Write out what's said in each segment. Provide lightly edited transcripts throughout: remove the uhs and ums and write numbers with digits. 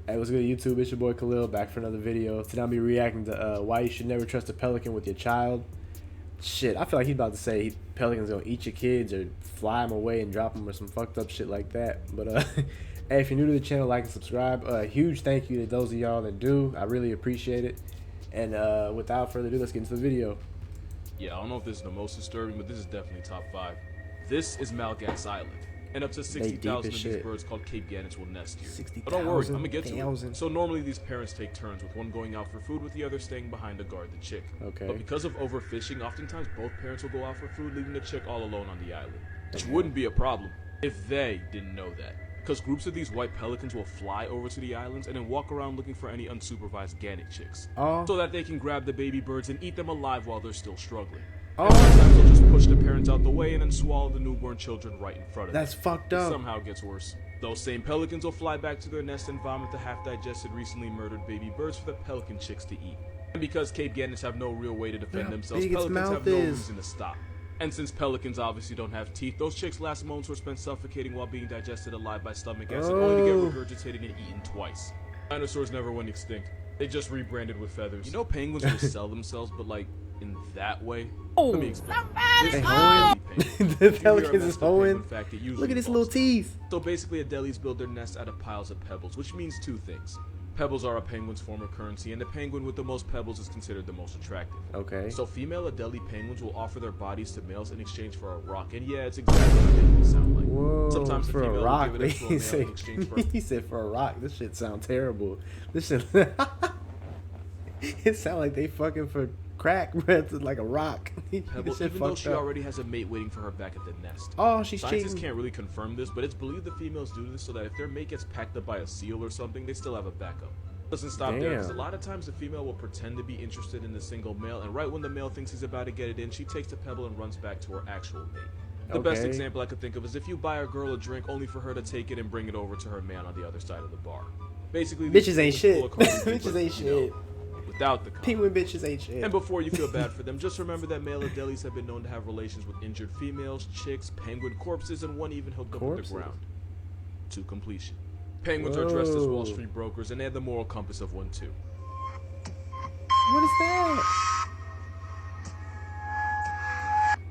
Hey, what's good, YouTube? It's your boy Khalil back for another video. Today I'll be reacting to why you should never trust a pelican with your child. Shit, I feel like he's about to say pelicans gonna eat your kids or fly them away and drop them or some fucked up shit like that. But hey, if you're new to the channel, like and subscribe. Huge thank you to those of y'all that do. I really appreciate it. And without further ado, let's get into the video. Yeah, I don't know if this is the most disturbing, but this is definitely top 5. This is Malgat's Island, and up to 60,000 of these birds called Cape Gannets will nest here. But don't worry, I'm gonna get to it. So normally these parents take turns, with one going out for food with the other staying behind to guard the chick. Okay. But because of overfishing, oftentimes both parents will go out for food, leaving the chick all alone on the island. Which wouldn't be a problem if they didn't know that. Because groups of these white pelicans will fly over to the islands and then walk around looking for any unsupervised gannet chicks. So that they can grab the baby birds and eat them alive while they're still struggling. Sometimes they'll just push the parents out the way and then swallow the newborn children right in front of them. That's fucked up. It somehow gets worse. Those same pelicans will fly back to their nest and vomit the half-digested, recently murdered baby birds for the pelican chicks to eat. And because Cape Gannets have no real way to defend themselves, pelicans have no reason to stop. And since pelicans obviously don't have teeth, those chicks' last moments were spent suffocating while being digested alive by stomach acid, only to get regurgitated and eaten twice. Dinosaurs never went extinct. They just rebranded with feathers. You know penguins will sell themselves, but like, in that way? Let me explain. The pelicans is hoeing. Look at his little teeth. So basically, Adelies build their nests out of piles of pebbles, which means two things. Pebbles are a penguin's form of currency, and the penguin with the most pebbles is considered the most attractive. Okay. So female Adelie penguins will offer their bodies to males in exchange for a rock, and yeah, it's exactly what they make it sound like. Whoa, sometimes for the female a rock, will give it to a male in exchange for he said for a rock. This shit sounds terrible. This shit it sound like they fucking for crack, but like a rock. Pebble, even though she already has a mate waiting for her back at the nest. Oh, she's Scientists cheating. can't really confirm this, but it's believed the females do this so that if their mate gets packed up by a seal or something, they still have a backup. Doesn't stop there, because a lot of times the female will pretend to be interested in the single male, and right when the male thinks he's about to get it in, she takes the pebble and runs back to her actual mate. The best example I could think of is if you buy a girl a drink only for her to take it and bring it over to her man on the other side of the bar. Basically, bitches ain't shit. Bitches ain't shit. Without the penguin bitches ain't shit. And before you feel bad for them, just remember that male Adelies have been known to have relations with injured females, chicks, penguin corpses, and one even hooked up with the ground. To completion. Penguins are dressed as Wall Street brokers, and they have the moral compass of one too. What is that?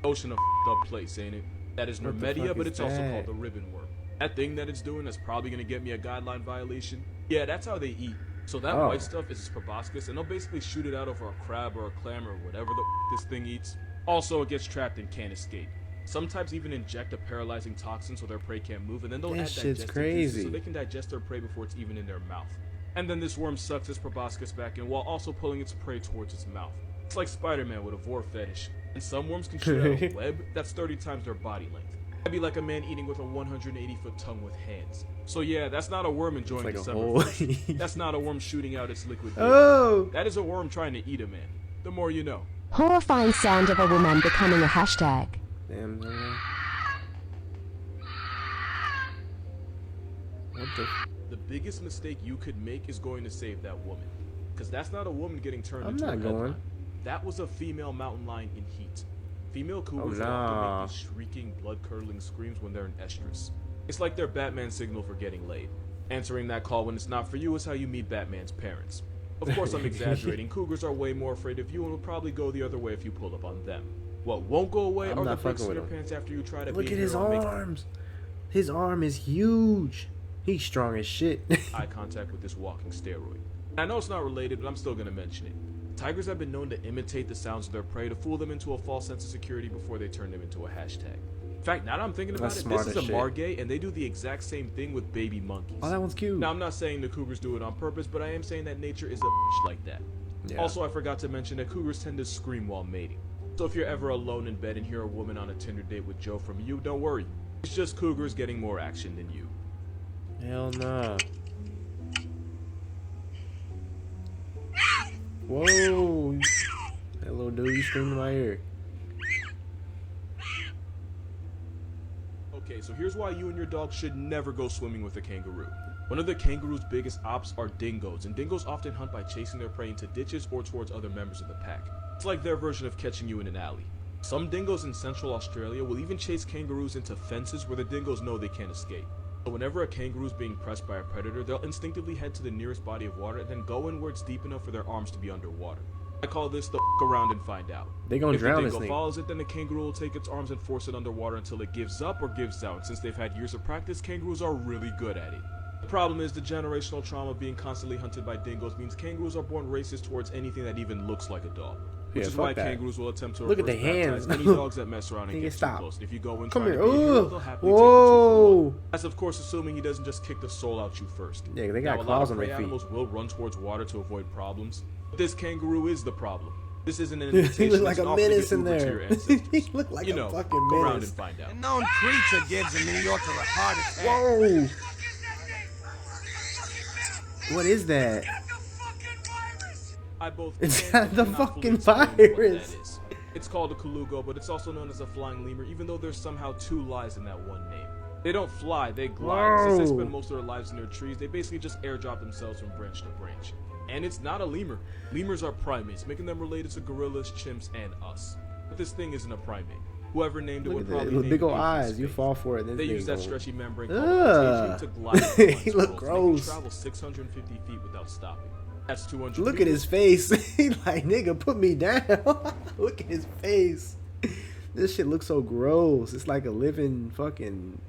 Ocean of up place, ain't it? That is Normedia, but it's also called the ribbon worm. That thing that it's doing that's probably gonna get me a guideline violation. Yeah, that's how they eat. So that white stuff is its proboscis, and they'll basically shoot it out over a crab or a clam or whatever this thing eats. Also, it gets trapped and can't escape. Some types even inject a paralyzing toxin so their prey can't move, and then they'll add digestive juices so they can digest their prey before it's even in their mouth. And then this worm sucks its proboscis back in while also pulling its prey towards its mouth. It's like Spider-Man with a vor fetish. And some worms can shoot out a web that's 30 times their body length. That'd be like a man eating with a 180-foot tongue with hands. So yeah, that's not a worm enjoying the summer. That's not a worm shooting out its liquid dick. That is a worm trying to eat a man. The more you know. Horrifying sound of a woman becoming a hashtag. Damn, what the biggest mistake you could make is going to save that woman. Because that's not a woman getting turned into a headline. That was a female mountain lion in heat. Female cougars often make these shrieking, blood-curdling screams when they're in estrus. It's like their Batman signal for getting laid. Answering that call when it's not for you is how you meet Batman's parents. Of course, I'm exaggerating. Cougars are way more afraid of you and will probably go the other way if you pull up on them. What won't go away are the breaks in your pants after you try to Look at his arms. His arm is huge. He's strong as shit. Eye contact with this walking steroid. I know it's not related, but I'm still going to mention it. Tigers have been known to imitate the sounds of their prey to fool them into a false sense of security before they turn them into a hashtag. In fact, now that I'm thinking about it, this is a margay, and they do the exact same thing with baby monkeys. Oh, that one's cute. Now, I'm not saying the cougars do it on purpose, but I am saying that nature is a bitch like that. Also, I forgot to mention that cougars tend to scream while mating. So if you're ever alone in bed and hear a woman on a Tinder date with Joe from you, don't worry. It's just cougars getting more action than you. Hell nah. Whoa. That little dude, you screaming in my ear. Okay, so here's why you and your dog should never go swimming with a kangaroo. One of the kangaroo's biggest ops are dingoes, and dingoes often hunt by chasing their prey into ditches or towards other members of the pack. It's like their version of catching you in an alley. Some dingoes in Central Australia will even chase kangaroos into fences where the dingoes know they can't escape. So whenever a kangaroo is being pressed by a predator, they'll instinctively head to the nearest body of water and then go in where it's deep enough for their arms to be underwater. I call this the around and find out. They gonna drown this If the dingo thing. follows it, then the kangaroo will take its arms and force it underwater until it gives up or gives out. And since they've had years of practice, kangaroos are really good at it. The problem is the generational trauma of being constantly hunted by dingoes means kangaroos are born racist towards anything that even looks like a dog. Which Yeah, is fuck why that. kangaroos will attempt to Look at reverse the baptize hands. any dogs that mess around and Nigga, get too stop. close. And if you go and Come try here. to be a hero, Ugh. they'll happily take you 2 for Whoa. 1. That's of course assuming he doesn't just kick the soul out you first. Yeah, they got Now, a lot claws of on prey their feet. animals will run towards water to avoid problems. But this kangaroo is the problem. This isn't an He invitation. look like it's a an offer to menace get in Uber to there. your ancestors. He look like You a know, fucking go around menace. and find out. A known creature gives a New Yorker a heart attack. Whoa. What is that? I both It's can not and the cannot fully fucking explain what virus. that is. It's called a colugo, but it's also known as a flying lemur, even though there's somehow 2 lies in that one name. They don't fly, they glide. Since they Whoa. spend most of their lives in their trees, they basically just airdrop themselves from branch to branch. And it's not a lemur. Lemurs are primates, making them related to gorillas, chimps, and us. But this thing isn't a primate. Whoever named it Look would at probably that. name Big it ol' Asian eyes. You space. fall for it. This They thing use that going- stretchy membrane called Ugh. a to glide He over look squirrels, and they gross. can travel 650 feet without stopping. That's 200 Look at meters. his face. He like, nigga, put me down. Look at his face. This shit looks so gross. It's like a living fucking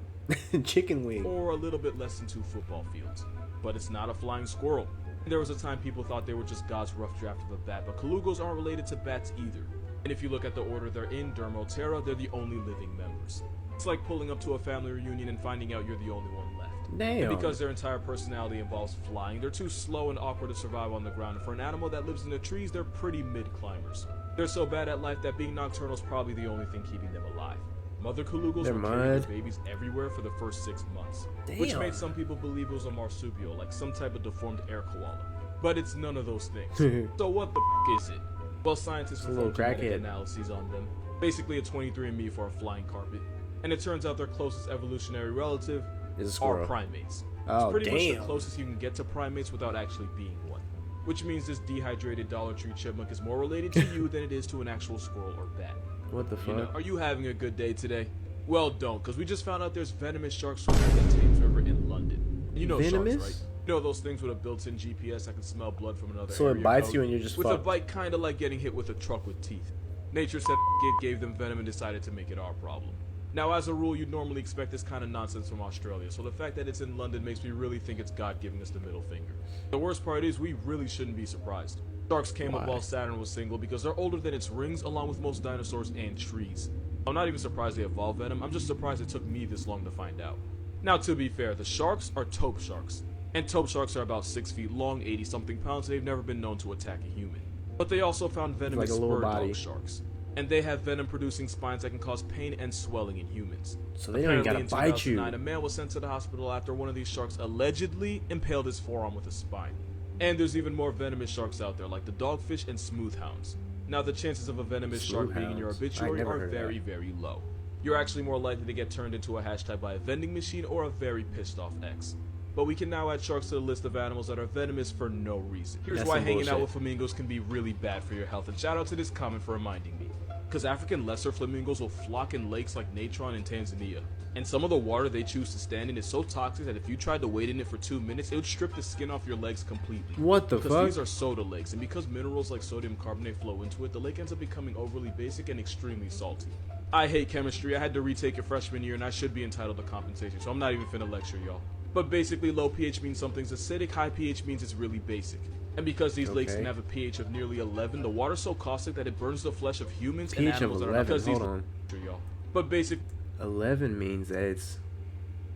chicken wing. Or a little bit less than 2 football fields. But it's not a flying squirrel. There was a time people thought they were just God's rough draft of a bat, but colugos aren't related to bats either. And if you look at the order they're in, Dermoptera, they're the only living members. It's like pulling up to a family reunion and finding out you're the only one left. Damn. And because their entire personality involves flying, they're too slow and awkward to survive on the ground. And for an animal that lives in the trees, they're pretty mid-climbers. They're so bad at life that being nocturnal is probably the only thing keeping them alive. Mother colugos They're will carry their mud. babies everywhere for the first 6 months, which Damn. made some people believe it was a marsupial, like some type of deformed air koala. But it's none of those things. So what the is it? Well, scientists a little performed genetic crackhead. analyses on them, basically a 23andMe for a flying carpet, and it turns out their closest evolutionary relative It's a are squirrel. primates. Oh, It's pretty much damn. the closest you can get to primates without actually being one. Which means this dehydrated Dollar Tree chipmunk is more related to you than it is to an actual squirrel or bat. What the You know, fuck? are you having a good day today? Well, don't, because we just found out there's venomous sharks swimming in the Thames River in London. You know Venomous? sharks, right? You know those things with a built-in GPS that can smell blood from another So it area bites code? you and you're just with fucked. a bite kind of like getting hit with a truck with teeth. Nature said it gave them venom and decided to make it our problem. Now, as a rule, you'd normally expect this kind of nonsense from Australia, so the fact that it's in London makes me really think it's God giving us the middle finger. The worst part is we really shouldn't be surprised. Sharks came up Why? while Saturn was single because they're older than its rings, along with most dinosaurs and trees. I'm not even surprised they evolved venom, I'm just surprised it took me this long to find out. Now, to be fair, the sharks are taupe sharks. And taupe sharks are about 6 feet long, 80-something pounds, and they've never been known to attack a human. But they also found venomous a little spur body. dog sharks. And they have venom-producing spines that can cause pain and swelling in humans. So they don't even Apparently, gotta in bite you. 2009, a man was sent to the hospital after one of these sharks allegedly impaled his forearm with a spine. And there's even more venomous sharks out there, like the dogfish and smoothhounds. Now, the chances of a venomous shark being in your Smoothhounds. I obituary never are heard of that. very, very low. You're actually more likely to get turned into a hashtag by a vending machine or a very pissed off ex. But we can now add sharks to the list of animals that are venomous for no reason. Here's That's why some hanging out bullshit. with flamingos can be really bad for your health, and shout out to this comment for reminding me. Because African lesser flamingos will flock in lakes like Natron in Tanzania. And some of the water they choose to stand in is so toxic that if you tried to wade in it for 2 minutes, it would strip the skin off your legs completely. What the Because fuck? these are soda lakes, and because minerals like sodium carbonate flow into it, the lake ends up becoming overly basic and extremely salty. I hate chemistry, I had to retake it freshman year, and I should be entitled to compensation, so I'm not even finna lecture y'all. But basically, low pH means something's acidic, high pH means it's really basic. And because these lakes Okay. can have a pH of nearly 11, the water's so caustic that it burns the flesh of humans and pH of animals that are 11, because these hold on. y'all. But basic 11 means that it's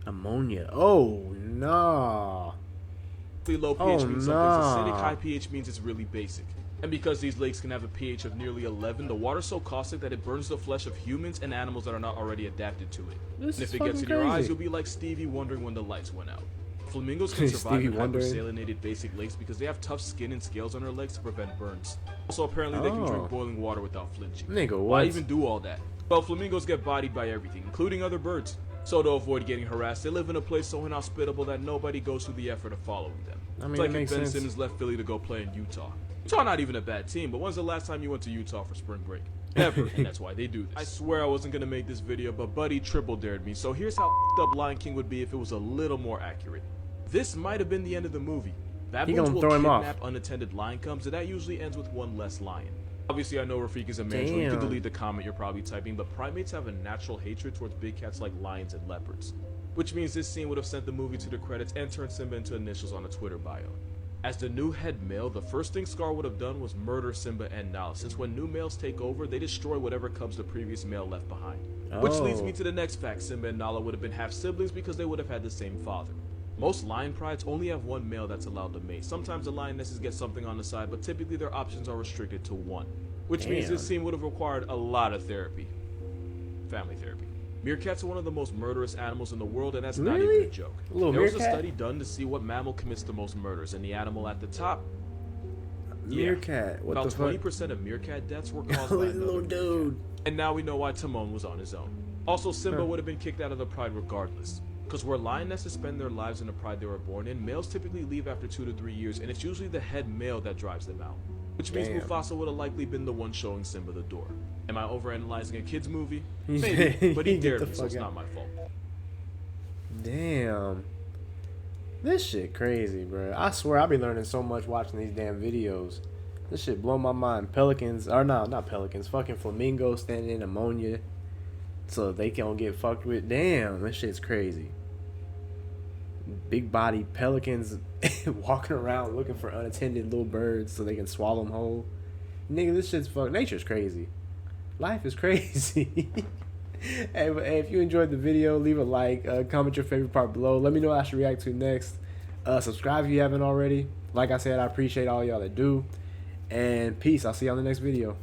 ammonia. Oh, no. low pH Oh, means something's nah. acidic, high pH means it's really basic. And because these lakes can have a pH of nearly 11, the water's so caustic that it burns the flesh of humans and animals that are not already adapted to it. This And is if it gets in fucking your eyes, crazy. you'll be like Stevie wondering when the lights went out. Flamingos can survive Stevie in wondering. hypersalinated basic lakes because they have tough skin and scales on their legs to prevent burns. Also, apparently they can Oh. drink boiling water without flinching. Nigga, Why what? even do all that? Well, flamingos get bodied by everything, including other birds. So to avoid getting harassed, they live in a place so inhospitable that nobody goes through the effort of following them. I mean, It's like it if makes Ben sense. Simmons left Philly to go play in Utah. Utah not even a bad team, but when's the last time you went to Utah for spring break? ever, and that's why they do this. I swear I wasn't gonna make this video, but Buddy triple dared me, so here's how f***ed up Lion King would be if it was a little more accurate. This might have been the end of the movie. Baboons will kidnap unattended lion cubs, and that usually ends with one less lion. Obviously, I know Rafiq is a man, so you can delete the comment you're probably typing, but primates have a natural hatred towards big cats like lions and leopards. Which means this scene would have sent the movie to the credits and turned Simba into initials on a Twitter bio. As the new head male, the first thing Scar would have done was murder Simba and Nala, since when new males take over, they destroy whatever cubs the previous male left behind. Which leads me to the next fact: Simba and Nala would have been half siblings because they would have had the same father. Most lion prides only have one male that's allowed to mate. Sometimes the lionesses get something on the side, but typically their options are restricted to one. Which means this scene would have required a lot of therapy. Family therapy. Meerkats are one of the most murderous animals in the world, and that's not even a joke. There was a study done to see what mammal commits the most murders, and the animal at the top... Meerkat. What about the fuck? 20% of meerkat deaths were caused by another little dude. And now we know why Timon was on his own. Also, Simba would have been kicked out of the pride regardless. Because where lionesses spend their lives in the pride they were born in, males typically leave after 2 to 3 years, and it's usually the head male that drives them out. Which means Mufasa would have likely been the one showing Simba the door. Am I overanalyzing a kid's movie? Maybe, but he dared me, so it's not my fault. Damn. This shit crazy, bro. I swear I be learning so much watching these damn videos. This shit blow my mind. Pelicans, or no, not pelicans. Fucking flamingos standing in ammonia so they can't get fucked with. Damn, this shit's crazy. Big body pelicans walking around looking for unattended little birds so they can swallow them whole. Nigga, this shit's fuck. Nature's crazy. Life is crazy. Hey, if you enjoyed the video, leave a like, comment your favorite part below. Let me know what I should react to next. Subscribe if you haven't already. Like I said, I appreciate all y'all that do. And peace. I'll see you on the next video.